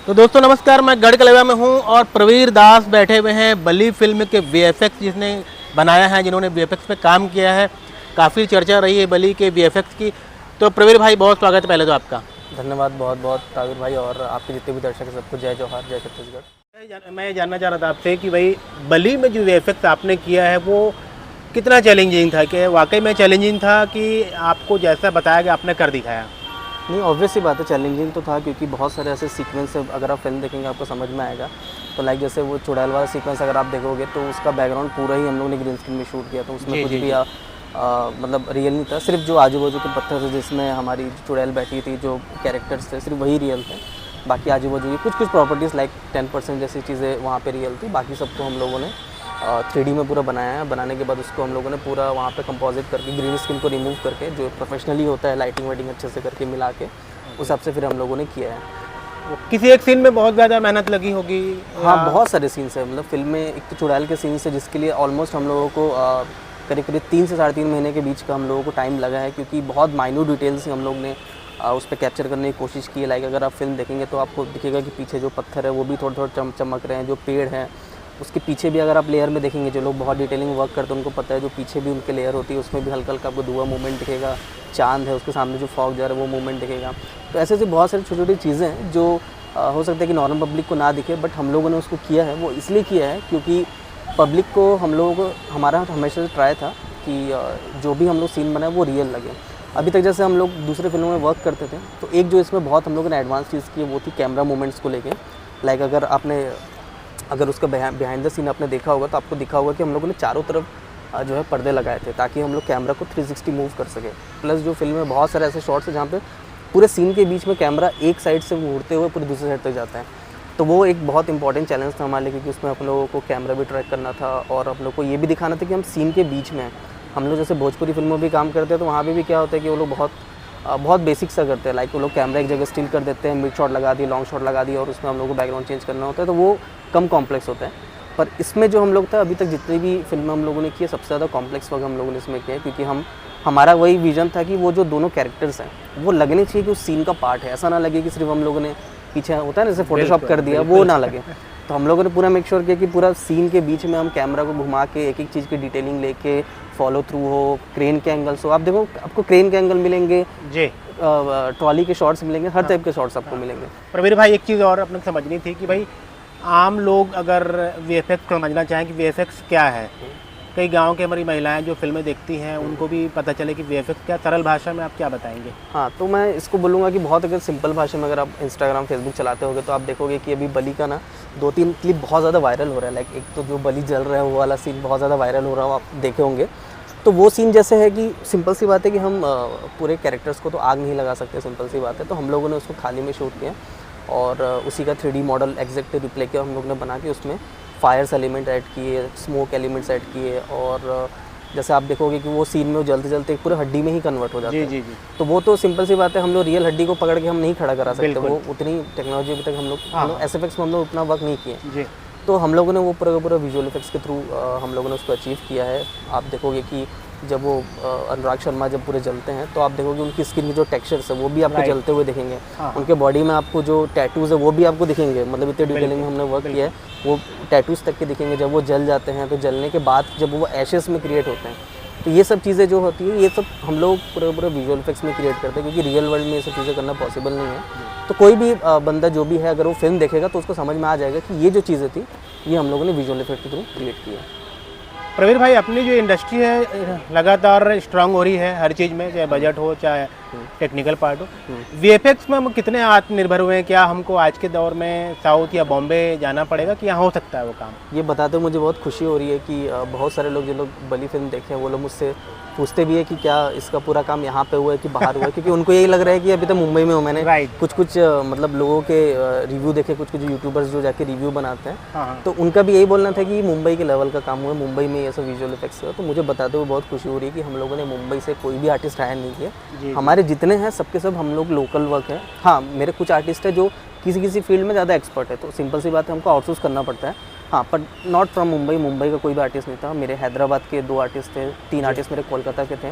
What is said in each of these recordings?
तो दोस्तों नमस्कार, मैं गढ़कलेवा में हूँ और प्रवीर दास बैठे हुए हैं बली फिल्म के वीएफएक्स जिसने बनाया है, जिन्होंने वीएफएक्स पे काम किया है। काफ़ी चर्चा रही है बली के वीएफएक्स की। तो प्रवीर भाई बहुत स्वागत है पहले तो आपका। धन्यवाद बहुत बहुत ताविर भाई और आपके जितने भी दर्शक हैं सबको जय जौहर, जय छत्तीसगढ़। मैं जानना चाह रहा था आपसे कि भाई बली में जो वीएफएक्स आपने किया है वो कितना चैलेंजिंग था, कि वाकई में चैलेंजिंग था कि आपको जैसा बताया गया आपने कर दिखाया? नहीं, ऑब्वियस सी बात है, चैलेंजिंग तो था क्योंकि बहुत सारे ऐसे सीक्वेंस है, अगर आप फिल्म देखेंगे आपको समझ में आएगा। तो लाइक जैसे वो चुड़ैल वाला सीक्वेंस अगर आप देखोगे तो उसका बैकग्राउंड पूरा ही हम लोग ने ग्रीन स्क्रीन में शूट किया, तो उसमें कुछ भी मतलब रियल नहीं था। सिर्फ जो आजू बाजू के पत्थर थे जिसमें हमारी चुड़ैल बैठी थी, जो कैरेक्टर्स थे, सिर्फ वही रियल थे। बाकी आजू बाजू की कुछ प्रॉपर्टीज़ लाइक 10% जैसी चीज़ें वहाँ पे रियल थी। बाकी सबको हम लोगों ने 3D में पूरा बनाया है। बनाने के बाद उसको हम लोगों ने पूरा वहाँ पे कंपोजिट करके ग्रीन स्क्रीन को रिमूव करके, जो प्रोफेशनली होता है, लाइटिंग वाइटिंग अच्छे से करके मिला के उस हिसाब से फिर हम लोगों ने किया है। किसी एक सीन में बहुत ज़्यादा मेहनत लगी होगी? हाँ, बहुत सारे सीन्स हैं। मतलब फिल्म में एक तो चुड़ैल के सीन्स है जिसके लिए ऑलमोस्ट हम लोगों को करीब 3 से 3.5 महीने के बीच का हम लोगों को टाइम लगा है, क्योंकि बहुत माइन्यूट डिटेल्स हम लोग ने उस पर कैप्चर करने की कोशिश की है। लाइक अगर आप फिल्म देखेंगे तो आपको दिखेगा कि पीछे जो पत्थर है वो भी थोड़ा थोड़ा चमक रहे हैं, जो पेड़ हैं उसके पीछे भी अगर आप लेयर में देखेंगे, जो लोग बहुत डिटेलिंग वर्क करते हैं उनको पता है, जो पीछे भी उनके लेयर होती है उसमें भी हल्का हल्का आपको धुआं मूवमेंट दिखेगा। चांद है उसके सामने जो फॉग जा रहा है वो मूवमेंट दिखेगा। तो ऐसे बहुत सारी छोटी छोटी चीज़ें हैं जो हो सकता है कि नॉर्मल पब्लिक को ना दिखे, बट हम लोगों ने उसको किया है। वो इसलिए किया है क्योंकि पब्लिक को, हम लोगों को, हमारा हमेशा से ट्राई था कि जो भी हम लोग सीन बनाए वो रियल लगे। अभी तक जैसे हम लोग दूसरे फिल्मों में वर्क करते थे तो एक जो इसमें बहुत हम लोगों ने एडवांस चीज़ की वो थी कैमरा मूवमेंट्स को लेके। लाइक अगर उसका बिहाइंड द सीन आपने देखा होगा तो आपको दिखा होगा कि हम लोगों ने चारों तरफ जो है पर्दे लगाए थे ताकि हम लोग कैमरा को 360 मूव कर सके। प्लस जो फिल्म में बहुत सारे ऐसे शॉट्स हैं जहाँ पे पूरे सीन के बीच में कैमरा एक साइड से मुड़ते हुए पूरी दूसरी साइड तक जाता है। तो वो एक बहुत इंपॉर्टेंट चैलेंज था हमारे लिए, क्योंकि उसमें हम लोगों को कैमरा भी ट्रैक करना था और हम लोग को ये भी दिखाना था कि हम सीन के बीच में हैं। हम लोग जैसे भोजपुरी फिल्मों में भी काम करते हैं तो वहाँ पे भी क्या होता है कि वो लोग बहुत बेसिक सा करते हैं। लाइक वो लोग कैमरा एक जगह स्टिल कर देते हैं, मिड शॉट लगा दी, लॉन्ग शॉट लगा दी और उसमें हम लोग को बैकग्राउंड चेंज करना होता है, तो वो कम कॉम्प्लेक्स होता है। पर इसमें जो हम लोग था, अभी तक जितनी भी फिल्में हम लोगों ने की है सबसे ज़्यादा कॉम्प्लेक्स वर्क हम लोगों ने इसमें किया है, क्योंकि हमारा वही विजन था कि वो जो दोनों कैरेक्टर्स हैं वो लगने चाहिए कि उस सीन का पार्ट है। ऐसा ना लगे कि सिर्फ हम लोगों ने पीछे होता है ना जैसे फोटोशॉप कर दिया, वो ना लगे। तो हम लोगों ने पूरा मेक श्योर किया कि पूरा सीन के बीच में हम कैमरा को घुमा के एक एक चीज़ की डिटेलिंग लेके, फॉलो थ्रू हो, क्रेन के एंगल्स हो। आप देखो, आपको क्रेन के एंगल मिलेंगे जी, ट्रॉली के शॉट्स मिलेंगे, हर टाइप के शॉट्स आपको मिलेंगे। प्रवीर भाई एक चीज़ और अपने समझनी थी कि भाई आम लोग अगर वीएफएक्स को समझना चाहें कि वीएफएक्स क्या है, कई गांव के हमारी महिलाएं जो फिल्में देखती हैं उनको भी पता चले कि वीएफएक्स क्या, सरल भाषा में आप क्या बताएंगे? हाँ, तो मैं इसको बोलूँगा कि बहुत अगर सिंपल भाषा में अगर आप इंस्टाग्राम फेसबुक चलाते होगे तो आप देखोगे कि अभी बली का ना 2-3 क्लिप बहुत ज़्यादा वायरल हो रहा है। लाइक एक तो जो बली जल रहा है वो वाला सीन बहुत ज़्यादा वायरल हो रहा है, आप देखे होंगे। तो वो सीन जैसे है कि सिंपल सी बात है कि हम पूरे कैरेक्टर्स को तो आग नहीं लगा सकते, सिंपल सी बात है। तो हम लोगों ने उसको खाली में शूट किया और उसी का 3D मॉडल एग्जैक्ट रिप्ले किया हम लोग ने बना के, उसमें फायर्स एलिमेंट ऐड किए, स्मोक एलिमेंट्स ऐड किए और जैसे आप देखोगे कि वो सीन में जलते जलते पूरे हड्डी में ही कन्वर्ट हो जाता है। जी। तो वो तो सिंपल सी बात है, हम लोग रियल हड्डी को पकड़ के हम नहीं खड़ा करा सकते, वो उतनी टेक्नोलॉजी अभी तक हम लोग एसएफएक्स में हम लोग उतना वर्क नहीं किए। तो हम लोगों ने वो पूरा विजुअल इफेक्ट्स के थ्रू हम लोगों ने उसको अचीव किया है। आप देखोगे कि जब वो अनुराग शर्मा जब पूरे जलते हैं तो आप देखोगे उनकी स्किन की जो टेक्सचर्स है वो भी आपको जलते हुए दिखेंगे। उनके बॉडी में आपको जो टैटूज़ है वो भी आपको दिखेंगे, मतलब इतने डिटेलिंग में हमने वर्क किया है, वो टैटूज़ तक के दिखेंगे जब वो जल जाते हैं। तो जलने के बाद जब वो एशेस में क्रिएट होते हैं, तो ये सब चीज़ें जो होती है ये सब हम लोग पूरे विजुअल इफेक्ट्स में क्रिएट करते हैं, क्योंकि रियल वर्ल्ड में ये सब चीज़ें करना पॉसिबल नहीं है। तो कोई भी बंदा जो भी है अगर वो फिल्म देखेगा तो उसको समझ में आ जाएगा कि ये जो चीज़ें थी ये हम लोगों ने विजुअल इफेक्ट के थ्रू क्रिएट की है। प्रवीर भाई, अपनी जो इंडस्ट्री है लगातार स्ट्रांग हो रही है हर चीज़ में, चाहे बजट हो चाहे टेक्निकल पार्ट हो। वीएफएक्स में हम कितने आत्मनिर्भर हुए हैं? क्या हमको आज के दौर में साउथ या बॉम्बे जाना पड़ेगा कि यहाँ हो सकता है वो काम? ये बताते हुए मुझे बहुत खुशी हो रही है कि बहुत सारे लोग जो लोग बली फिल्म देखे हैं वो लोग मुझसे पूछते भी है कि क्या इसका पूरा काम यहाँ पे हुआ है कि बाहर हुआ है, क्योंकि उनको यही लग रहा है कि अभी तक मुंबई में हूँ। मैंने कुछ मतलब लोगों के रिव्यू देखे, कुछ यूट्यूबर्स जो जाके रिव्यू बनाते हैं, तो उनका भी यही बोलना था कि मुंबई के लेवल का काम हुआ है, मुंबई में ये सब विजुअल इफेक्ट्स हुआ। तो मुझे बताते हुए बहुत खुशी हो रही है कि हम लोगों ने मुंबई से कोई भी आर्टिस्ट हायर नहीं किया। हमारे जितने हैं सबके सब हम लोग लोकल वर्क है। हाँ, मेरे कुछ आर्टिस्ट है जो किसी फील्ड में ज़्यादा एक्सपर्ट है, तो सिंपल सी बात है हमको आउटसोर्स करना पड़ता है। हाँ, पर नॉट फ्रॉम मुंबई का कोई भी आर्टिस्ट नहीं था। मेरे हैदराबाद के 2 आर्टिस्ट थे, 3 आर्टिस्ट मेरे कोलकाता के थे।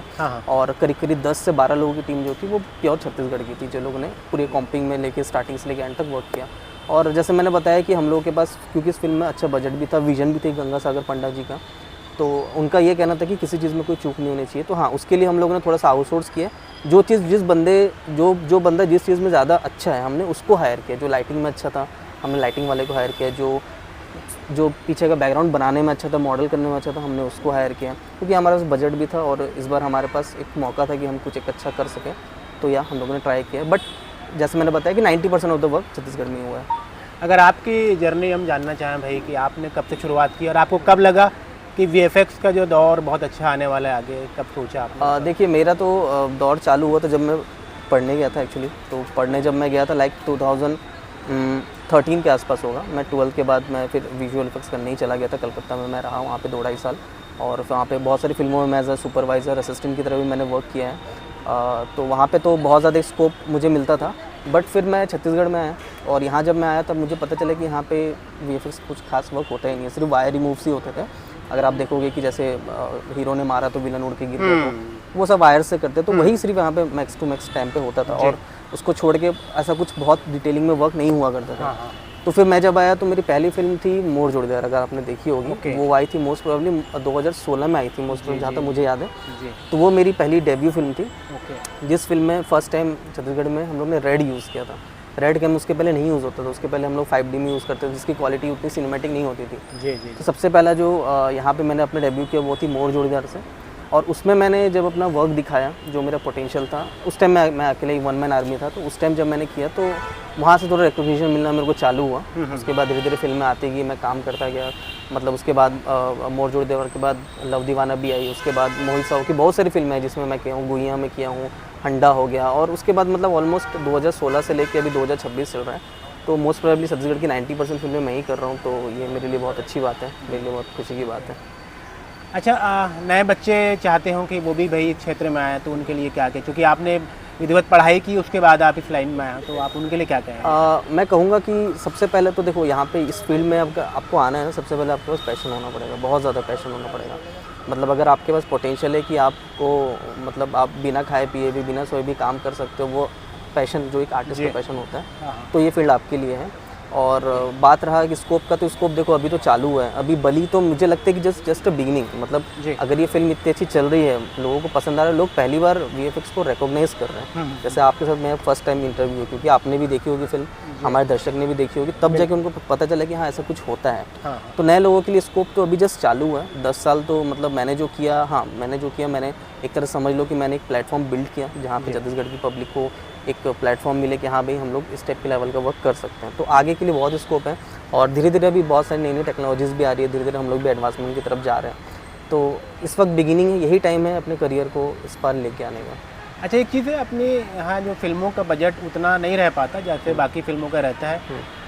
और करीब 10 से 12 लोगों की टीम जो थी वो प्योर छत्तीसगढ़ की थी, जो लोगों ने पूरी कॉम्पिंग में लेके स्टार्टिंग से लेके एंड तक वर्क किया। और जैसे मैंने बताया कि हम लोगों के पास क्योंकि इस फिल्म में अच्छा बजट भी था, विजन भी थी गंगा सागर पंडा जी का, तो उनका ये कहना था कि किसी चीज़ में कोई चूक नहीं होनी चाहिए। तो हाँ, उसके लिए हम लोगों ने थोड़ा सा आउटसोर्स किया। जो चीज़ जो बंदा जिस चीज़ में ज़्यादा अच्छा है हमने उसको हायर किया। जो लाइटिंग में अच्छा था हमने लाइटिंग वाले को हायर किया, जो पीछे का बैकग्राउंड बनाने में अच्छा था, मॉडल करने में अच्छा था, हमने उसको हायर किया, क्योंकि हमारे पास बजट भी था और इस बार हमारे पास एक मौका था कि हम कुछ एक अच्छा कर सकें। तो या हम लोगों ने ट्राई किया, बट जैसे मैंने बताया कि 90% ऑफ द वर्क छत्तीसगढ़ में ही हुआ है। अगर आपकी जर्नी हम जानना चाहें भाई कि आपने कब से शुरुआत की और आपको कब लगा कि वीएफएक्स का जो दौर बहुत अच्छा आने वाला है आगे, कब सोचा आपने? देखिए, मेरा तो दौर चालू हुआ था जब मैं पढ़ने गया था एक्चुअली। तो पढ़ने जब मैं गया था लाइक 2013 के आसपास होगा। मैं 12th के बाद मैं फिर विजुअल इफेक्ट्स करने ही चला गया था। कलकत्ता में मैं रहा वहाँ पे 2-2.5 साल, और वहाँ पे बहुत सारी फिल्मों में एज अ सुपरवाइज़र असिस्टेंट की तरह भी मैंने वर्क किया है। तो वहाँ पे तो बहुत ज़्यादा स्कोप मुझे मिलता था। बट फिर मैं छत्तीसगढ़ में आया, और यहाँ जब मैं आया तब मुझे पता चला कि यहाँ पे वीएफएक्स कुछ खास वर्क होता ही नहीं है, सिर्फ वायर रिमूव्स ही होते थे। अगर आप देखोगे कि जैसे हीरो ने मारा तो विलन उड़ के गिर गया, तो वो सब वायर से करते, तो वही सिर्फ यहाँ पे मैक्स टू मैक्स टाइम पे होता था, और उसको छोड़ के ऐसा कुछ बहुत डिटेलिंग में वर्क नहीं हुआ करता था। तो फिर मैं जब आया तो मेरी पहली फिल्म थी मोर जोड़ीदार, अगर आपने देखी होगी। वो आई थी मोस्ट प्रोबेबली 2016 में आई थी मोस्ट, जहाँ तक मुझे याद है। तो वो मेरी पहली डेब्यू फिल्म थी, जिस फिल्म में फर्स्ट टाइम छत्तीसगढ़ में हम लोग ने रेड यूज़ किया था। रेड कैम उसके पहले नहीं यूज़ होता था, उसके पहले हम लोग 5D में यूज़ करते थे, जिसकी क्वालिटी उतनी सिनेमैटिक नहीं होती थी। जी। तो सबसे पहला जो यहाँ पे मैंने अपने डेब्यू किया वो थी मोर जोड़ीदार से, और उसमें मैंने जब अपना वर्क दिखाया, जो मेरा पोटेंशियल था, उस टाइम मैं अकेले ही 1 मैन आर्मी था, तो उस टाइम जब मैंने किया तो वहाँ से थोड़ा रिकग्निशन मिलना मेरे को चालू हुआ। उसके बाद धीरे धीरे फिल्में आती गई, मैं काम करता गया। मतलब उसके बाद मोर जोड़ीदार के बाद लव दीवाना भी आई, उसके बाद मोहित साहू की बहुत सारी फिल्में हैं जिसमें मैं किया हूँ। गुइया में किया हूँ, हंडा हो गया, और उसके बाद मतलब ऑलमोस्ट 2016 से लेकर अभी 2026 चल रहा है। तो मोस्ट प्रोबेबली छत्तीसगढ़ की 90% फिल्में मैं ही कर रहा हूँ, तो ये मेरे लिए बहुत अच्छी बात है, मेरे लिए बहुत खुशी की बात है। अच्छा, नए बच्चे चाहते हों कि वो भी भाई इस क्षेत्र में आए, तो उनके लिए क्या कहें? क्योंकि आपने विधिवत पढ़ाई की, उसके बाद आप इस लाइन में आए, तो आप उनके लिए क्या कहें? मैं कहूँगा कि सबसे पहले तो देखो, यहाँ पे इस फील्ड में आपको आना है ना, सबसे पहले आपके पास पैशन होना पड़ेगा, बहुत ज़्यादा पैशन होना पड़ेगा। मतलब अगर आपके पास पोटेंशियल है कि आपको मतलब आप बिना खाए पिए भी, बिना सोए भी काम कर सकते हो, वो पैशन जो एक आर्टिस्ट का पैशन होता है, तो ये फील्ड आपके लिए है। और बात रहा कि स्कोप का, तो स्कोप देखो अभी तो चालू है। अभी बली तो मुझे लगता है कि जस्ट अ बिगिनिंग, मतलब अगर ये फिल्म इतनी अच्छी चल रही है, लोगों को पसंद आ रहा है, लोग पहली बार वीएफएक्स को रिकॉग्नाइज कर रहे हैं। जैसे आपके साथ मैं फर्स्ट टाइम इंटरव्यू, क्योंकि आपने भी देखी होगी फिल्म, हमारे दर्शक ने भी देखी होगी, तब जाके उनको पता चला कि हाँ ऐसा कुछ होता है। तो नए लोगों के लिए स्कोप तो अभी जस्ट चालू है। 10 साल तो मतलब मैंने जो किया मैंने एक तरह समझ लो कि मैंने एक प्लेटफॉर्म बिल्ड किया, जहाँ पे छत्तीसगढ़ की पब्लिक को एक प्लेटफॉर्म मिले कि हाँ भाई हम लोग इस टाइप के लेवल का वर्क कर सकते हैं। तो आगे के लिए बहुत स्कोप है, और धीरे धीरे अभी बहुत सारी नई नई टेक्नोलॉजीज़ भी आ रही है, धीरे धीरे हम लोग भी एडवांसमेंट की तरफ जा रहे हैं। तो इस वक्त बिगिनिंग है, यही टाइम है अपने करियर को इस पार लेके आने का। अच्छा, एक चीज़ है, अपने यहाँ जो फिल्मों का बजट उतना नहीं रह पाता जैसे बाकी फिल्मों का रहता है,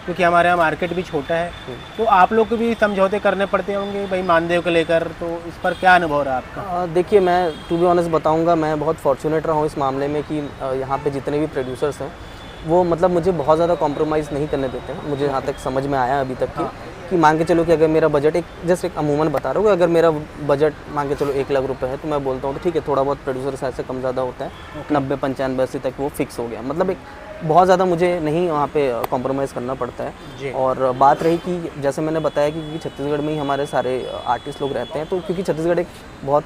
क्योंकि हमारे यहाँ मार्केट भी छोटा है। तो आप लोग को भी समझौते करने पड़ते होंगे भाई मानदेय को लेकर, तो इस पर क्या अनुभव रहा आपका? देखिए, मैं टू बी ऑनेस्ट बताऊंगा, मैं बहुत फॉर्चुनेट रहा हूँ इस मामले में कि यहाँ पे जितने भी प्रोड्यूसर्स हैं वो मतलब मुझे बहुत ज़्यादा कॉम्प्रोमाइज़ नहीं करने देते हैं। मुझे यहाँ तक समझ में आया अभी तक कि मान के चलो कि अगर मेरा बजट एक अमूमन बता रहा हूँ, अगर मेरा बजट मान के चलो 1 लाख रुपए है, तो मैं बोलता हूँ तो ठीक है, थोड़ा बहुत प्रोड्यूसर साइड से कम ज़्यादा होता है, 90, 95, 80 तक वो फिक्स हो गया। मतलब एक बहुत ज़्यादा मुझे नहीं वहाँ पे कॉम्प्रोमाइज़ करना पड़ता है। और बात रही कि जैसे मैंने बताया कि क्योंकि छत्तीसगढ़ में ही हमारे सारे आर्टिस्ट लोग रहते हैं, तो क्योंकि छत्तीसगढ़ एक बहुत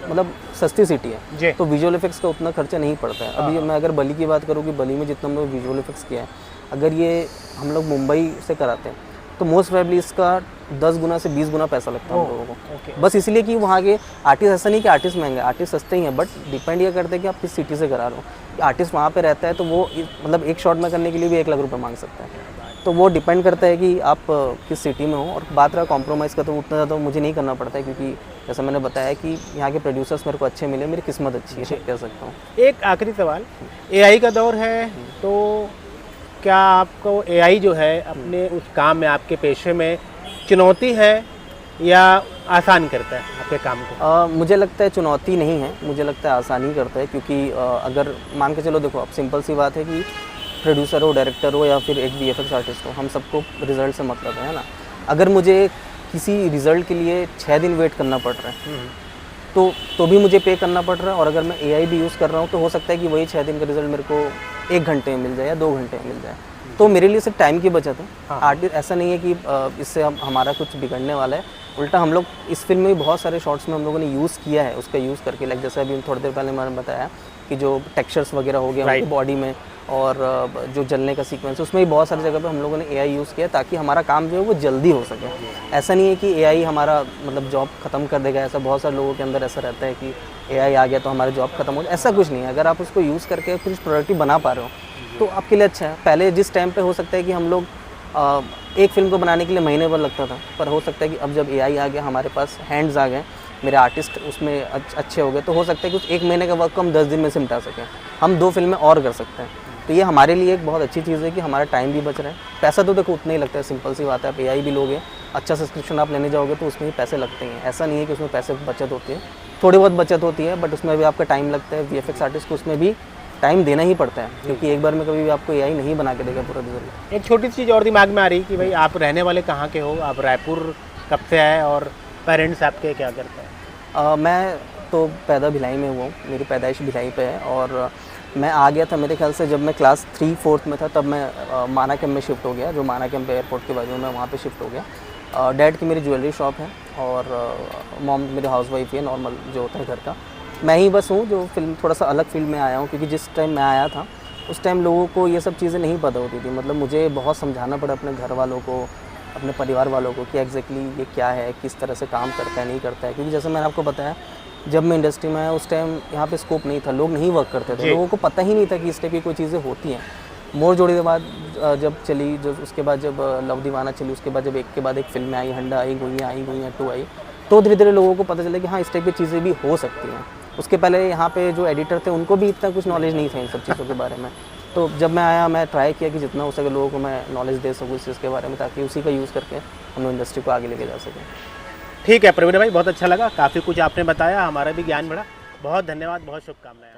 मतलब सस्ती सिटी है, तो विजुअल इफेक्ट्स का उतना खर्चा नहीं पड़ता है। अभी मैं अगर बली की बात करूँ कि बली में जितना हम लोग विजुअल इफेक्ट्स किया है, अगर ये हम लोग मुंबई से कराते हैं तो मोस्ट प्रोबेबली इसका 10 गुना से 20 गुना पैसा लगता है हम लोगों को। बस इसलिए कि वहाँ के आर्टिस्ट, ऐसा नहीं कि आर्टिस्ट महंगे, आर्टिस्ट सस्ते ही हैं, बट डिपेंड ये करते हैं कि आप किस सिटी से करा रहे हो। आर्टिस्ट वहाँ पे रहता है तो वो मतलब एक शॉट में करने के लिए भी 1 लाख रुपये मांग सकता है। तो वो डिपेंड करता है कि आप किस सिटी में हो। और बात रहा कॉम्प्रोमाइज़ का, तो उतना ज़्यादा मुझे नहीं करना पड़ता है, क्योंकि जैसा मैंने बताया कि यहाँ के प्रोड्यूसर्स मेरे को अच्छे मिले, मेरी किस्मत अच्छी है, कह सकता हूँ। एक आखिरी सवाल, एआई का दौर है, तो क्या आपको एआई जो है अपने उस काम में, आपके पेशे में चुनौती है या आसान करता है आपके काम को? मुझे लगता है चुनौती नहीं है, मुझे लगता है आसानी करता है। क्योंकि अगर मान के चलो, देखो अब सिंपल सी बात है कि प्रोड्यूसर हो, डायरेक्टर हो या फिर एक वीएफएक्स आर्टिस्ट हो, हम सबको रिजल्ट से मतलब है ना। अगर मुझे किसी रिज़ल्ट के लिए 6 दिन वेट करना पड़ रहा है तो भी मुझे पे करना पड़ रहा है। और अगर मैं एआई भी यूज़ कर रहा हूँ तो हो सकता है कि वही 6 दिन का रिज़ल्ट मेरे को 1 घंटे में मिल जाए या 2 घंटे में मिल जाए। तो मेरे लिए सिर्फ टाइम की बचत है। हाँ। आर्टिस्ट ऐसा नहीं है कि इससे हमारा कुछ बिगड़ने वाला है, उल्टा हम लोग इस फिल्म में भी बहुत सारे शॉट्स में हम लोगों ने यूज़ किया है, उसका यूज़ करके, लाइक जैसे अभी थोड़ी देर पहले मैंने बताया कि जो टेक्सचर्स वगैरह हो गया उनकी बॉडी में, और जो जलने का सीक्वेंस है उसमें भी बहुत सारी जगह पे हम लोगों ने एआई यूज़ किया ताकि हमारा काम जो है वो जल्दी हो सके। ऐसा नहीं है कि एआई हमारा मतलब जॉब ख़त्म कर देगा, ऐसा बहुत सारे लोगों के अंदर ऐसा रहता है कि एआई आ गया तो हमारी जॉब खत्म हो जाए, ऐसा कुछ नहीं है। अगर आप उसको यूज़ करके कुछ प्रोडक्टिव बना पा रहे हो तो आपके लिए अच्छा है। पहले जिस टाइम पे हो सकता है कि हम लोग एक फ़िल्म को बनाने के लिए महीने भर लगता था, पर हो सकता है कि अब जब एआई आ गया, हमारे पास हैंड्स आ गए, मेरे आर्टिस्ट उसमें अच्छे हो गए, तो हो सकता है कि उस एक महीने का वर्क को हम 10 दिन में सिमटा सकें, हम 2 फिल्में और कर सकते हैं। तो ये हमारे लिए एक बहुत अच्छी चीज़ है कि हमारा टाइम भी बच रहा है। पैसा तो देखो उतना ही लगता है, सिंपल सी बात है। आप एआई भी लोगे, अच्छा सब्सक्रिप्शन आप लेने जाओगे तो उसमें ही पैसे लगते हैं। ऐसा नहीं है कि उसमें पैसे बचत होती है, थोड़ी बहुत बचत होती है, बट उसमें भी आपका टाइम लगता है। वीएफएक्स आर्टिस्ट को उसमें भी टाइम देना ही पड़ता है, क्योंकि एक बार में कभी भी आपको एआई नहीं बना के देगा पूरा रिजल्ट। एक छोटी सी चीज़ और दिमाग में आ रही कि भाई आप रहने वाले कहाँ के हो, आप रायपुर कब से आए और पेरेंट्स आपके क्या करते हैं? मैं तो पैदा भिलाई में हुआ हूँ, मेरी पैदाइश भिलाई पे है, और मैं आ गया था मेरे ख्याल से जब मैं क्लास 3-4 में था, तब मैं माना कैंप में शिफ्ट हो गया, जो माना कैंप एयरपोर्ट के बाजू में, वहाँ पे शिफ्ट हो गया। डैड की मेरी ज्वेलरी शॉप है और मॉम मेरी हाउसवाइफ है, नॉर्मल जो होता है घर का। मैं ही बस हूँ जो फिल्म थोड़ा सा अलग फील्ड में आया हूँ, क्योंकि जिस टाइम मैं आया था उस टाइम लोगों को ये सब चीज़ें नहीं पता होती थी। मतलब मुझे बहुत समझाना पड़ा अपने घर वालों को, अपने परिवार वालों को कि एग्जैक्टली ये क्या है, किस तरह से काम करता है, नहीं करता है। क्योंकि जैसे मैंने आपको बताया, जब मैं इंडस्ट्री में आया उस टाइम यहाँ पे स्कोप नहीं था, लोग नहीं वर्क करते थे, लोगों को पता ही नहीं था कि इस टाइप की कोई चीज़ें होती हैं। मोर जोड़ी के बाद जब चली, जो उसके बाद जब लव दीवाना चली, उसके बाद जब एक के बाद एक फिल्में आई, हंडा आई, गुइयाँ 2 आई, तो धीरे धीरे लोगों को पता चला कि हाँ इस टाइप की चीज़ें भी हो सकती हैं। उसके पहले यहाँ पे जो एडिटर थे उनको भी इतना कुछ नॉलेज नहीं था इन सब चीज़ों के बारे में। तो जब मैं आया, मैं ट्राई किया कि जितना हो सके लोगों को मैं नॉलेज दे सकूँ इस चीज़ के बारे में, ताकि उसी का यूज़ करके हम लोग इंडस्ट्री को आगे लेके जा सकें। ठीक है प्रवीण भाई, बहुत अच्छा लगा, काफ़ी कुछ आपने बताया, हमारा भी ज्ञान बढ़ा। बहुत धन्यवाद, बहुत शुभकामनाएं।